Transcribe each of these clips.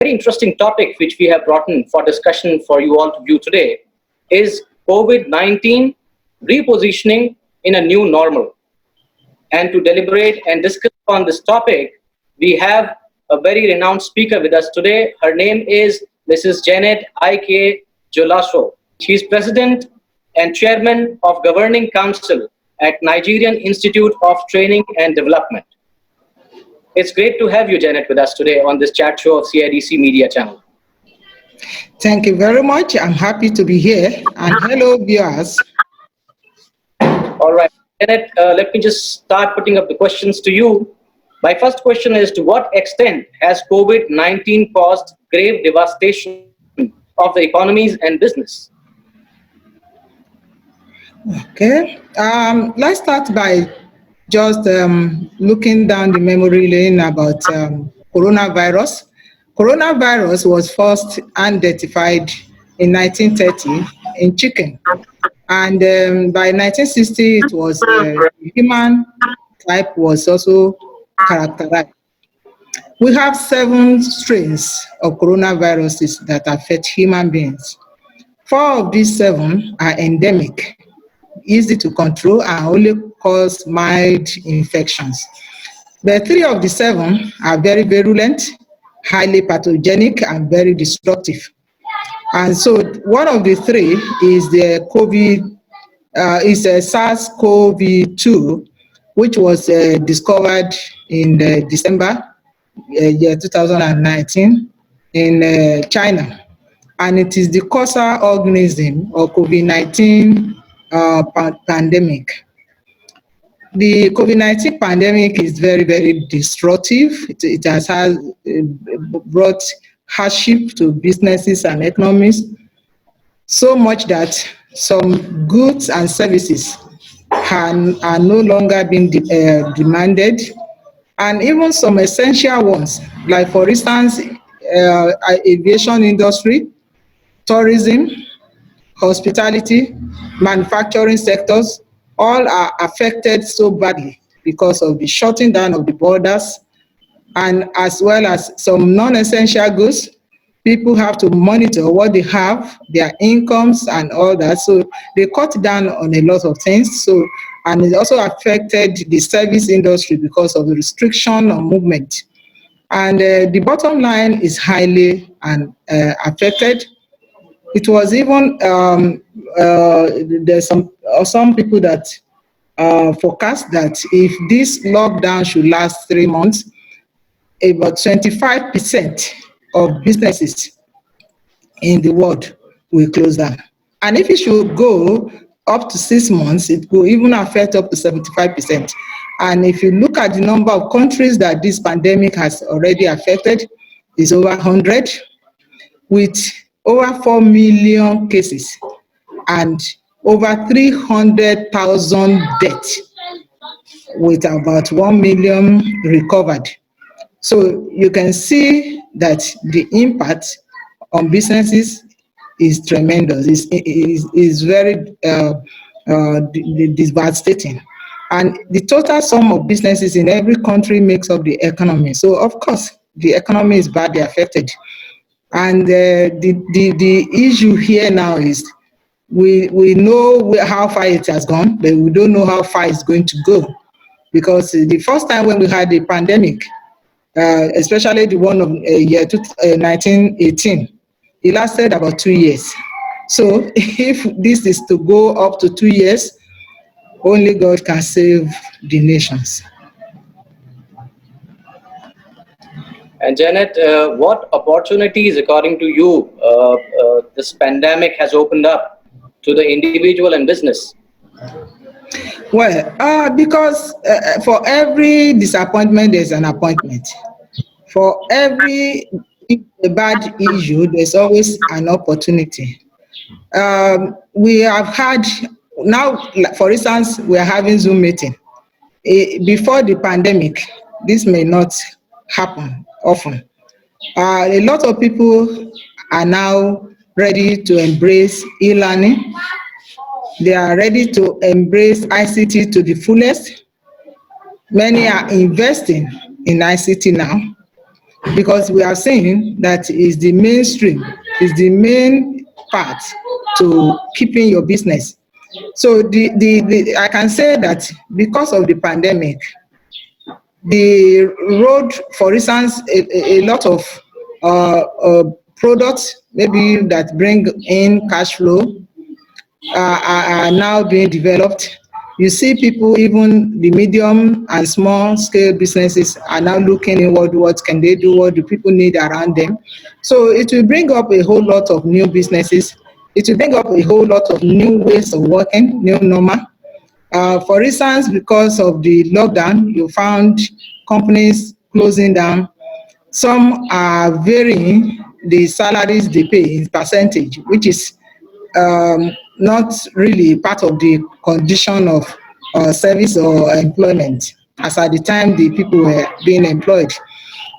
very interesting topic which we have brought in for discussion for you all to view today is COVID-19 repositioning in a new normal. And to deliberate and discuss on this topic, we have a very renowned speaker with us today. Her name is Mrs. Janet I.K. Jolaoso. She is President and Chairman of Governing Council at Nigerian Institute of Training and Development. It's great to have you, Janet, with us today on this chat show of CIDC Media Channel. Thank you very much. I'm happy to be here. And hello, viewers. All right, Janet, let me just start putting up the questions to you. My first question is, to what extent has COVID-19 caused grave devastation of the economies and business? Okay, let's start by just looking down the memory lane about coronavirus. Coronavirus was first identified in 1930 in chicken, and by 1960 it was human type was also characterized. We have 7 strains of coronaviruses that affect human beings. 4 of these 7 are endemic, easy to control, and only cause mild infections. But 3 of the 7 are very virulent, highly pathogenic, and very destructive. And so one of the 3 is the SARS-CoV-2, which was discovered in December 2019 in China. And it is the causal organism of COVID-19 pandemic. The COVID-19 pandemic is very, very destructive. It has brought hardship to businesses and economies, so much that some goods and services are no longer being demanded, and even some essential ones, like for instance, aviation industry, tourism, hospitality, manufacturing sectors, all are affected so badly because of the shutting down of the borders, and as well as some non-essential goods. People have to monitor what they have, their incomes and all that. So they cut down on a lot of things. So, and it also affected the service industry because of the restriction on movement. And the bottom line is highly affected. It was even, there's some people that forecast that if this lockdown should last 3 months, about 25% of businesses in the world will close down. And if it should go up to 6 months, it will even affect up to 75%. And if you look at the number of countries that this pandemic has already affected, it's over 100, with over 4 million cases and over 300,000 deaths, with about 1 million recovered. So you can see that the impact on businesses is tremendous. It's very devastating. And the total sum of businesses in every country makes up the economy. So of course, the economy is badly affected. And the issue here now is we know how far it has gone, but we don't know how far it's going to go. Because the first time when we had the pandemic, especially the one of year 1918, it lasted about 2 years. So if this is to go up to 2 years, only God can save the nations. And Janet, what opportunities, according to you, this pandemic has opened up to the individual and business? Well, because for every disappointment, there's an appointment. For every bad issue, there's always an opportunity. We have had, now, for instance, we are having Zoom meeting. Before the pandemic, this may not happen often. A lot of people are now ready to embrace e-learning. They are ready to embrace ICT to the fullest. Many are investing in ICT now. because we are saying that is the mainstream, is the main part to keeping your business. So I can say that because of the pandemic, the road, for instance, a lot of products maybe that bring in cash flow are now being developed. You see people, even the medium and small scale businesses are now looking inward, what can they do, what do people need around them. So it will bring up a whole lot of new businesses. It will bring up a whole lot of new ways of working, new normal. For instance, because of the lockdown, you found companies closing down. Some are varying the salaries they pay in percentage, which is not really part of the condition of service or employment as at the time the people were being employed.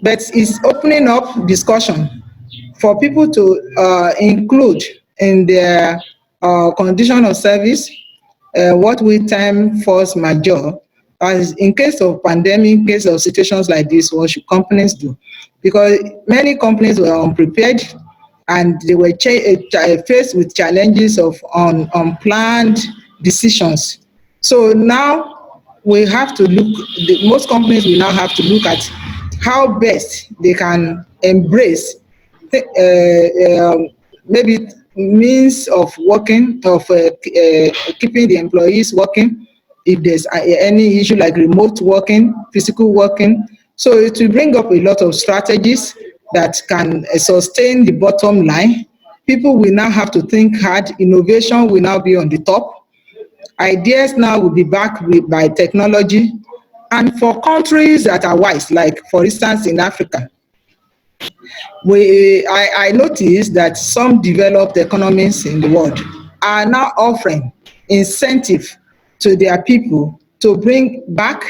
But it's opening up discussion for people to include in their condition of service what we term force majeure, as in case of pandemic, in case of situations like this, what should companies do? Because many companies were unprepared and they were faced with challenges of unplanned decisions. So now we have to look, most companies will now have to look at how best they can embrace maybe means of working, of keeping the employees working, if there's any issue like remote working, physical working. So it will bring up a lot of strategies that can sustain the bottom line. People will now have to think hard. Innovation will now be on the top. Ideas now will be backed by technology. And for countries that are wise, like for instance in Africa, I noticed that some developed economies in the world are now offering incentive to their people to bring back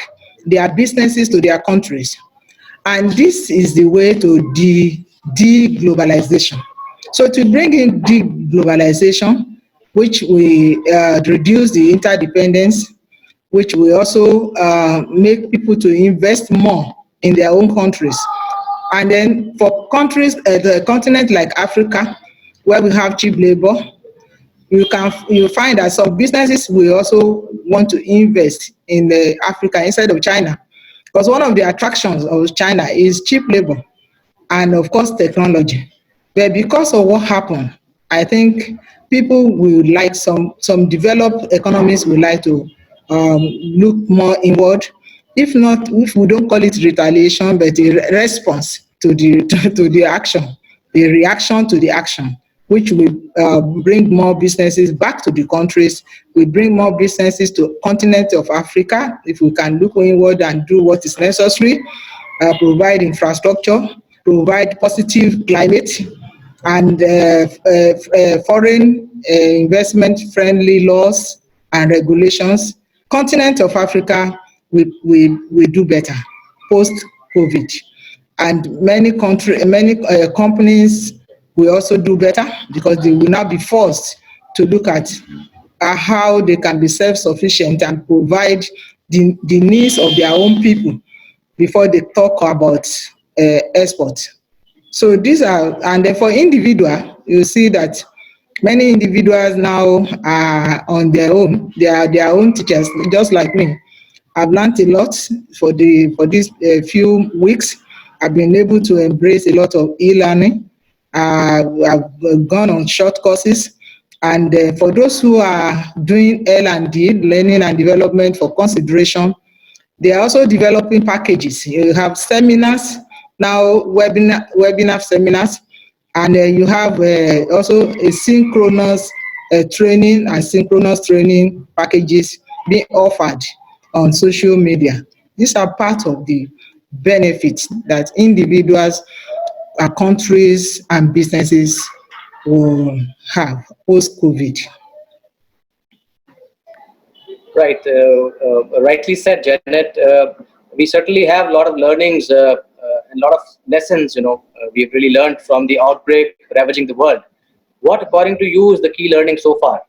their businesses to their countries. And this is the way to de-globalization. So to bring in de-globalization, which will reduce the interdependence, which will also make people to invest more in their own countries. And then for countries, the continent like Africa, where we have cheap labor, you find that some businesses will also want to invest in Africa instead of China, because one of the attractions of China is cheap labor and of course technology. But because of what happened, I think people will like some developed economies will like to look more inward. If not, if we don't call it retaliation, but a response to the to the action, a reaction to the action, which will bring more businesses back to the countries, will bring more businesses to continent of Africa, if we can look inward and do what is necessary, provide infrastructure, provide positive climate, and foreign investment-friendly laws and regulations. Continent of Africa will do better post-COVID. And many companies will also do better because they will now be forced to look at how they can be self-sufficient and provide the needs of their own people before they talk about export. So these are, and then for individual, you see that many individuals now are on their own. They are their own teachers, just like me. I've learned a lot for these few weeks. I've been able to embrace a lot of e-learning. I've gone on short courses. And for those who are doing L&D, learning and development for consideration, they are also developing packages. You have seminars now, webinar seminars, and you have also a synchronous training and synchronous training packages being offered on social media. These are part of the benefits that individuals, countries, and businesses will have post-COVID. Right, rightly said, Janet. We certainly have a lot of learnings and a lot of lessons, we've really learned from the outbreak ravaging the world. What, according to you, is the key learning so far?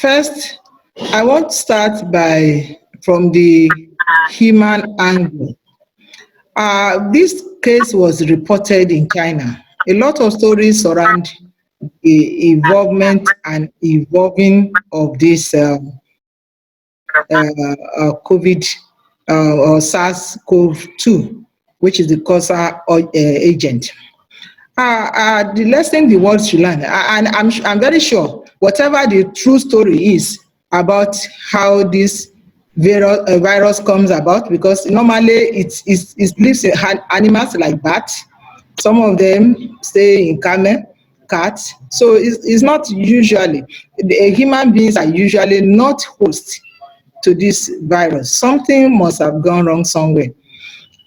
First, I want to start by from the human angle. This case was reported in China. A lot of stories surround the involvement and evolving of this COVID or SARS-CoV-2, which is the causal agent. The lesson the world should learn, and I'm very sure whatever the true story is about how this virus comes about, because normally it lives in animals like bats. Some of them stay in camel, cats. So it's not usually, the human beings are usually not host to this virus. Something must have gone wrong somewhere.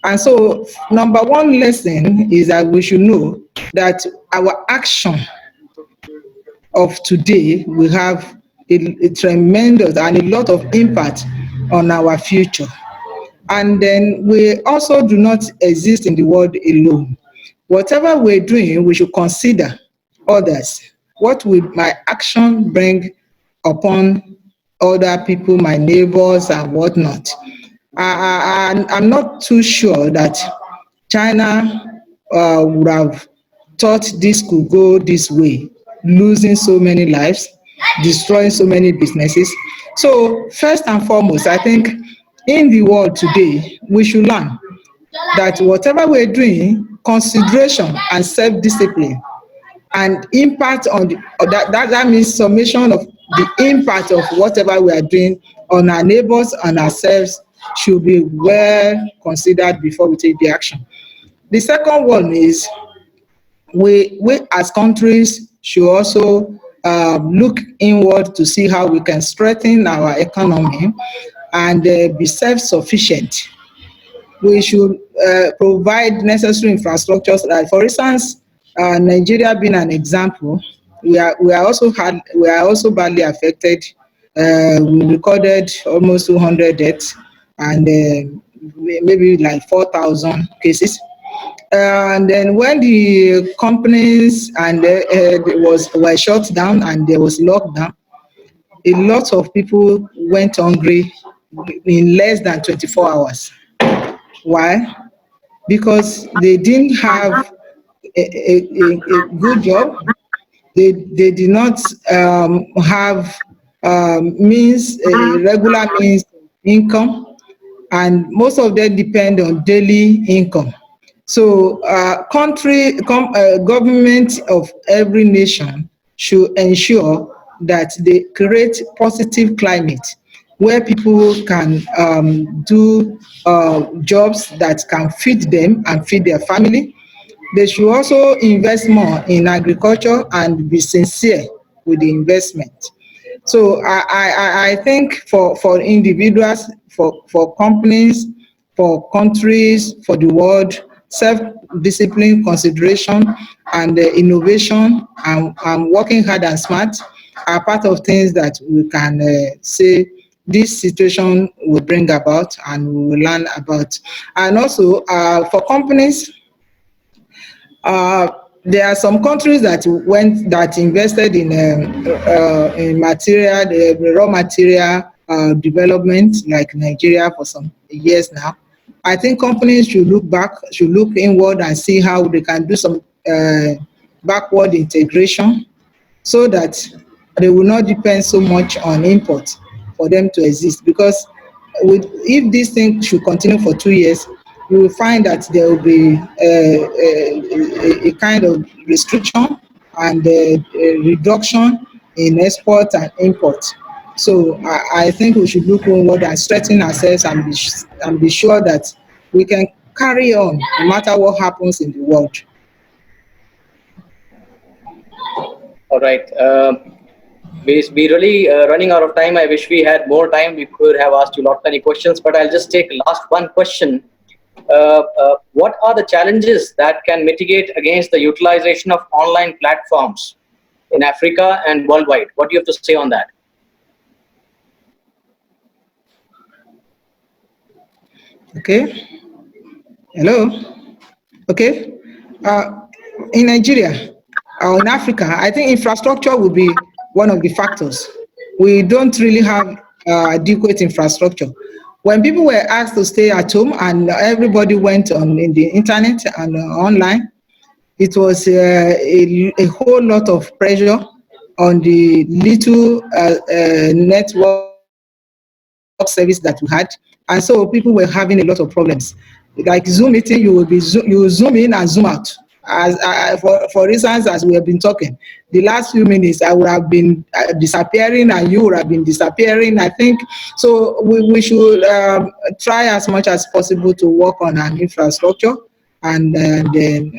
And so, number one lesson is that we should know that our action of today will have a tremendous and a lot of impact on our future. And then we also do not exist in the world alone. Whatever we're doing, we should consider others. What will my action bring upon other people, my neighbors, and whatnot? I'm not too sure that China would have thought this could go this way, losing so many lives, destroying so many businesses. So first and foremost, I think in the world today, we should learn that whatever we're doing, consideration and self-discipline and impact on that means summation of the impact of whatever we are doing on our neighbors and ourselves should be well considered before we take the action. The second one is we as countries should also look inward to see how we can strengthen our economy and be self-sufficient. We should provide necessary infrastructures. Like for instance, Nigeria being an example, we are also badly affected. We recorded almost 200 deaths and maybe like 4,000 cases. And then when the companies and were shut down and there was lockdown, a lot of people went hungry in less than 24 hours. Why? Because they didn't have a good job. They did not have regular means of income, and most of them depend on daily income. So government of every nation should ensure that they create positive climate where people can do jobs that can feed them and feed their family. They should also invest more in agriculture and be sincere with the investment. So I think for individuals, for companies, for countries, for the world, self-discipline, consideration, and innovation, and working hard and smart are part of things that we can say this situation will bring about and we will learn about. And also for companies, there are some countries that invested in material, the raw material development, like Nigeria for some years now. I think companies should look inward and see how they can do some backward integration so that they will not depend so much on import for them to exist. Because if this thing should continue for 2 years, you will find that there will be a kind of restriction and a reduction in export and import. So I think we should look inward and strengthen ourselves and be sure that we can carry on no matter what happens in the world. All right. We really running out of time. I wish we had more time. We could have asked you lot many questions, but I'll just take last one question. What are the challenges that can mitigate against the utilization of online platforms in Africa and worldwide? What do you have to say on that? Okay. Hello. Okay. In Nigeria or in Africa, I think infrastructure will be one of the factors. We don't really have adequate infrastructure. When people were asked to stay at home and everybody went on in the internet and online, it was a whole lot of pressure on the little network service that we had, and so people were having a lot of problems. Like Zoom meeting, you zoom in and zoom out. For instance, as we have been talking, the last few minutes I would have been disappearing, and you would have been disappearing. I think so. We should try as much as possible to work on our infrastructure, and then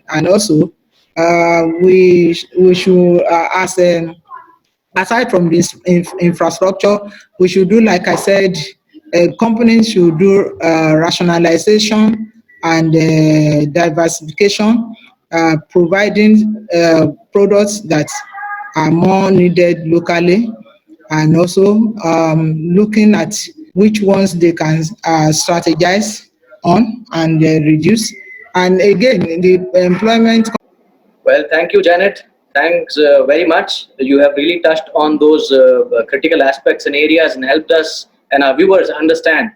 and also we should as aside from this infrastructure, we should do, like I said, companies should do rationalization and diversification, providing products that are more needed locally, and also looking at which ones they can strategize on and reduce. And again, the employment. Well, thank you, Janet. Thanks very much. You have really touched on those critical aspects and areas and helped us and our viewers understand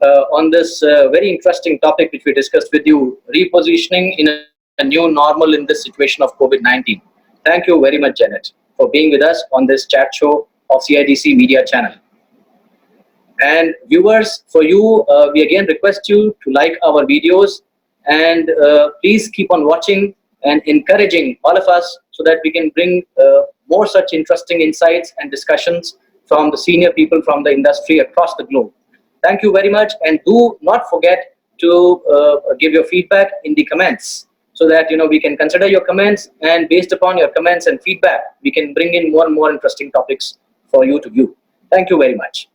on this very interesting topic which we discussed with you, repositioning in a new normal in this situation of COVID-19. Thank you very much, Janet, for being with us on this chat show of CIDC Media Channel. And viewers, for you, we again request you to like our videos, and please keep on watching and encouraging all of us so that we can bring more such interesting insights and discussions from the senior people from the industry across the globe. Thank you very much, and do not forget to give your feedback in the comments so that we can consider your comments, and based upon your comments and feedback, we can bring in more and more interesting topics for you to view. Thank you very much.